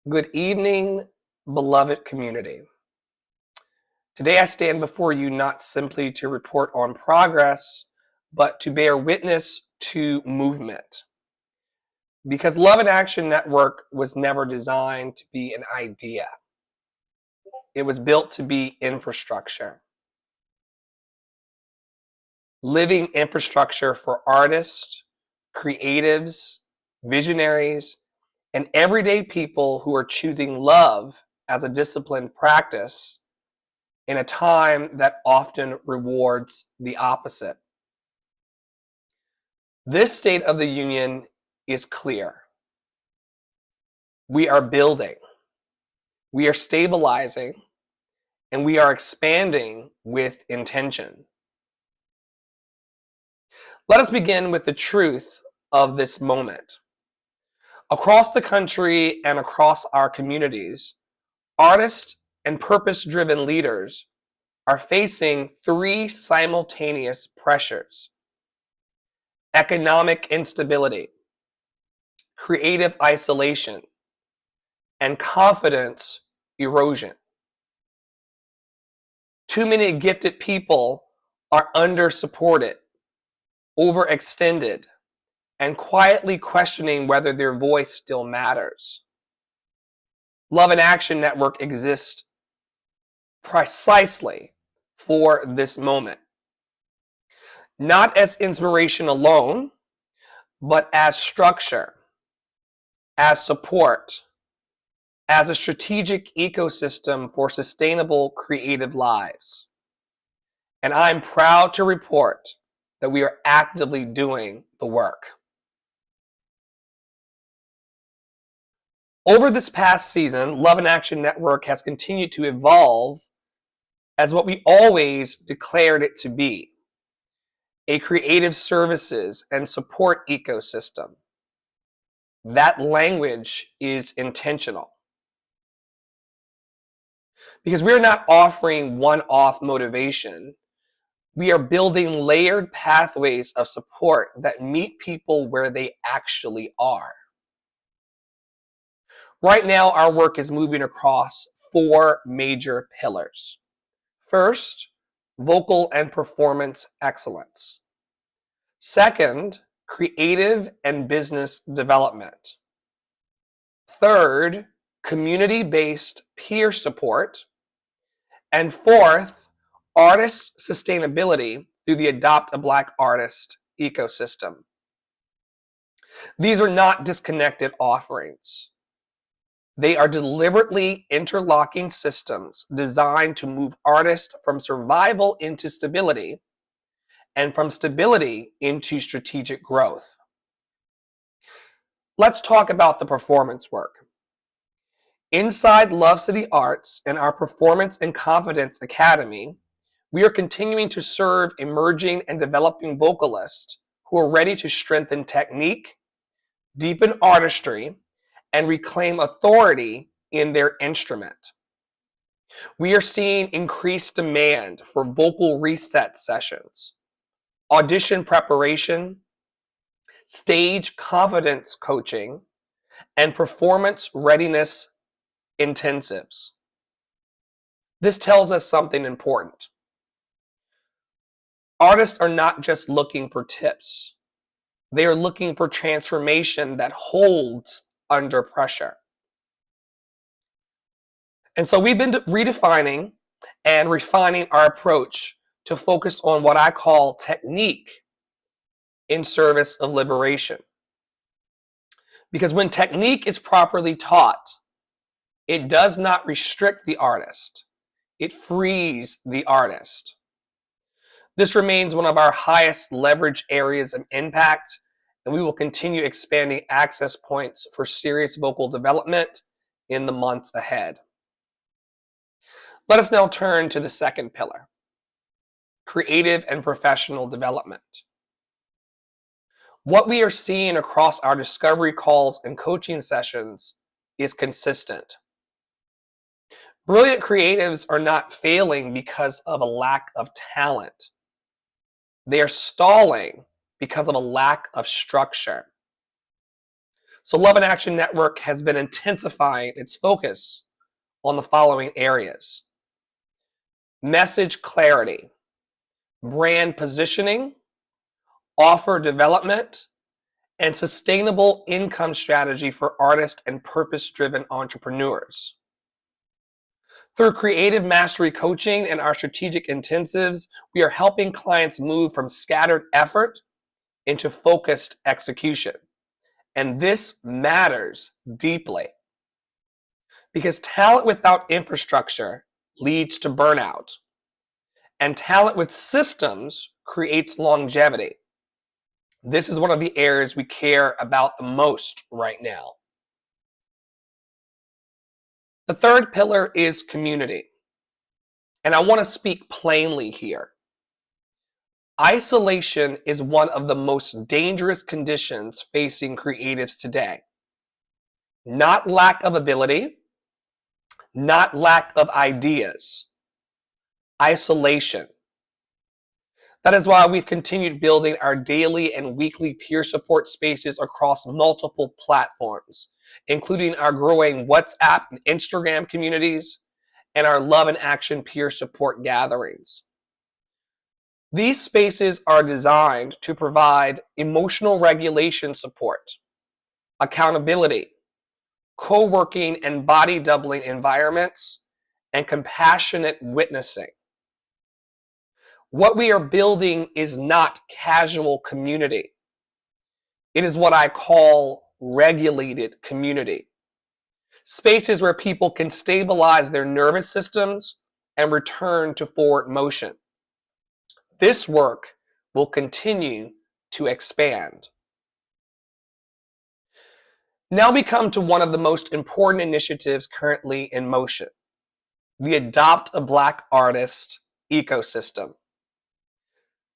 Good evening, beloved community. Today I stand before you not simply to report on progress, but to bear witness to movement. Because Love in Action Network was never designed to be an idea, it was built to be infrastructure. Living infrastructure for artists, creatives, visionaries, and everyday people who are choosing love as a disciplined practice in a time that often rewards the opposite. This State of the Union is clear. We are building, we are stabilizing, and we are expanding with intention. Let us begin with the truth of this moment. Across the country and across our communities, artists and purpose-driven leaders are facing three simultaneous pressures: economic instability, creative isolation, and confidence erosion. Too many gifted people are under-supported, overextended, and quietly questioning whether their voice still matters. Love in Action Network exists precisely for this moment. Not as inspiration alone, but as structure, as support, as a strategic ecosystem for sustainable creative lives. And I'm proud to report that we are actively doing the work. Over this past season, Love in Action Network has continued to evolve as what we always declared it to be: a creative services and support ecosystem. That language is intentional, because we are not offering one-off motivation. We are building layered pathways of support that meet people where they actually are. Right now, our work is moving across four major pillars. First, vocal and performance excellence. Second, creative and business development. Third, community-based peer support. And fourth, artist sustainability through the Adopt a Black Artist ecosystem. These are not disconnected offerings. They are deliberately interlocking systems designed to move artists from survival into stability, and from stability into strategic growth. Let's talk about the performance work. Inside Love City Arts and our Performance and Confidence Academy, we are continuing to serve emerging and developing vocalists who are ready to strengthen technique, deepen artistry, and reclaim authority in their instrument. We are seeing increased demand for vocal reset sessions, audition preparation, stage confidence coaching, and performance readiness intensives. This tells us something important. Artists are not just looking for tips. They are looking for transformation that holds under pressure. And so we've been redefining and refining our approach to focus on what I call technique in service of liberation. Because when technique is properly taught, it does not restrict the artist. It frees the artist. This remains one of our highest leverage areas of impact, and we will continue expanding access points for serious vocal development in the months ahead. Let us now turn to the second pillar: creative and professional development. What we are seeing across our discovery calls and coaching sessions is consistent. Brilliant creatives are not failing because of a lack of talent. They are stalling because of a lack of structure. So Love in Action Network has been intensifying its focus on the following areas: message clarity, brand positioning, offer development, and sustainable income strategy for artists and purpose-driven entrepreneurs. Through creative mastery coaching and our strategic intensives, we are helping clients move from scattered effort into focused execution. And this matters deeply because talent without infrastructure leads to burnout, and talent with systems creates longevity. This is one of the areas we care about the most right now. The third pillar is community. And I want to speak plainly here. Isolation is one of the most dangerous conditions facing creatives today. Not lack of ability, not lack of ideas. Isolation. That is why we've continued building our daily and weekly peer support spaces across multiple platforms, including our growing WhatsApp and Instagram communities and our Love in Action peer support gatherings. These spaces are designed to provide emotional regulation support, accountability, co-working and body doubling environments, and compassionate witnessing. What we are building is not casual community. It is what I call regulated community. Spaces where people can stabilize their nervous systems and return to forward motion. This work will continue to expand. Now we come to one of the most important initiatives currently in motion, the Adopt a Black Artist ecosystem.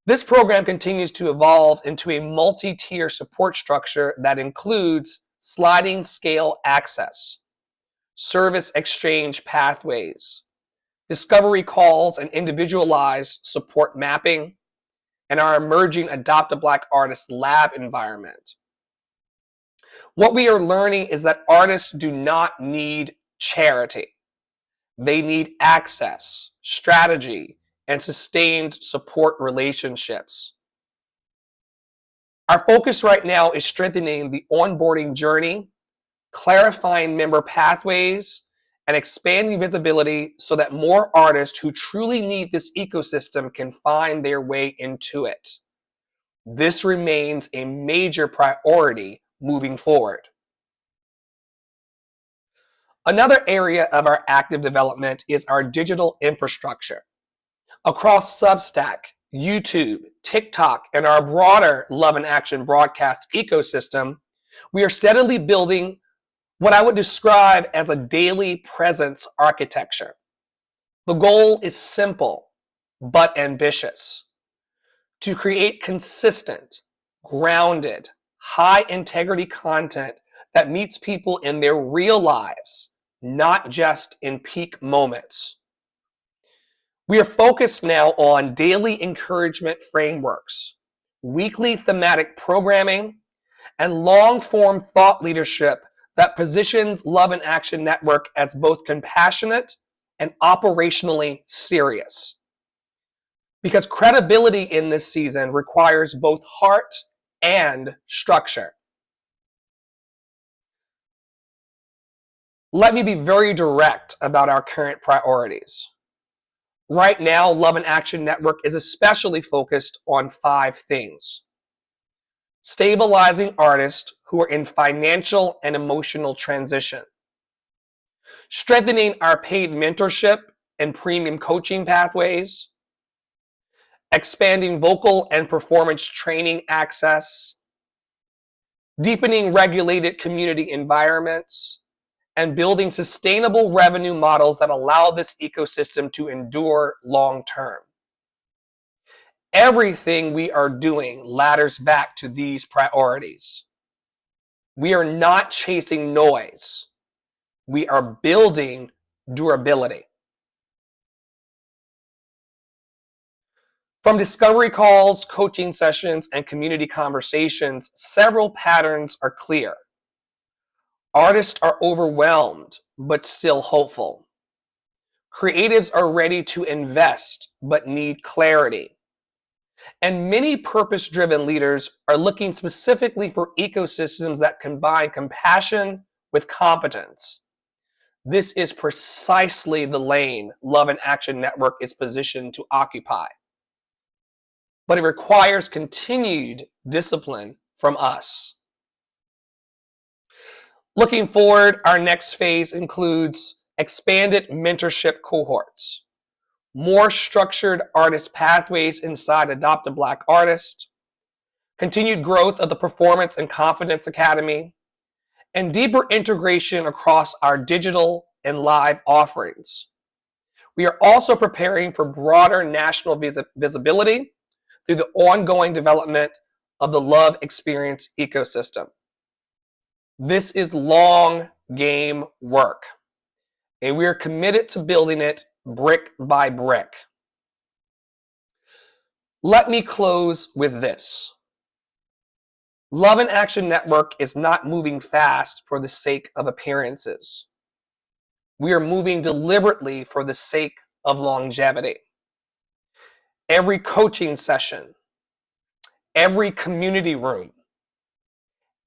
This program continues to evolve into a multi-tier support structure that includes sliding scale access, service exchange pathways, discovery calls and individualized support mapping, and our emerging Adopt a Black Artist lab environment. What we are learning is that artists do not need charity. They need access, strategy, and sustained support relationships. Our focus right now is strengthening the onboarding journey, clarifying member pathways, and expanding visibility so that more artists who truly need this ecosystem can find their way into it. This remains a major priority moving forward. Another area of our active development is our digital infrastructure. Across Substack, YouTube, TikTok, and our broader Love in Action broadcast ecosystem, we are steadily building what I would describe as a daily presence architecture. The goal is simple but ambitious: to create consistent, grounded, high integrity content that meets people in their real lives, not just in peak moments. We are focused now on daily encouragement frameworks, weekly thematic programming, and long-form thought leadership that positions Love in Action Network as both compassionate and operationally serious. Because credibility in this season requires both heart and structure. Let me be very direct about our current priorities. Right now, Love in Action Network is especially focused on 5 things. Stabilizing artists who are in financial and emotional transition. Strengthening our paid mentorship and premium coaching pathways. Expanding vocal and performance training access. Deepening regulated community environments. And building sustainable revenue models that allow this ecosystem to endure long term. Everything we are doing ladders back to these priorities. We are not chasing noise. We are building durability. From discovery calls, coaching sessions, and community conversations, several patterns are clear. Artists are overwhelmed, but still hopeful. Creatives are ready to invest, but need clarity. And many purpose-driven leaders are looking specifically for ecosystems that combine compassion with competence. This is precisely the lane Love in Action Network is positioned to occupy. But it requires continued discipline from us. Looking forward, our next phase includes expanded mentorship cohorts, more structured artist pathways inside Adopt a Black Artist, continued growth of the Performance and Confidence Academy, and deeper integration across our digital and live offerings. We are also preparing for broader national visibility through the ongoing development of the Love Experience ecosystem. This is long game work, and we are committed to building it brick by brick. Let me close with this. Love in Action Network is not moving fast for the sake of appearances. We are moving deliberately for the sake of longevity. Every coaching session, every community room,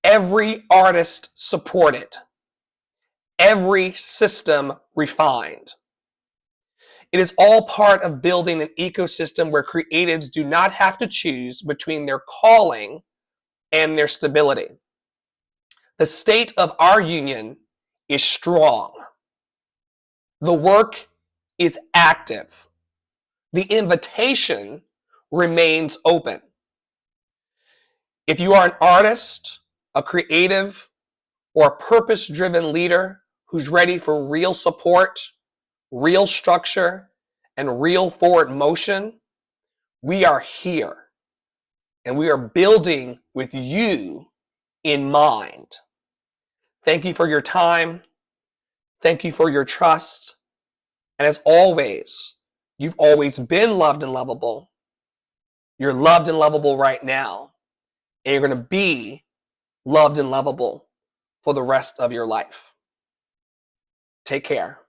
every artist supported, every system refined. It is all part of building an ecosystem where creatives do not have to choose between their calling and their stability. The state of our union is strong. The work is active. The invitation remains open. If you are an artist, a creative, or a purpose-driven leader who's ready for real support, real structure, and real forward motion, we are here. And we are building with you in mind. Thank you for your time. Thank you for your trust. And as always, you've always been loved and lovable. You're loved and lovable right now. And you're going to be loved and lovable for the rest of your life. Take care.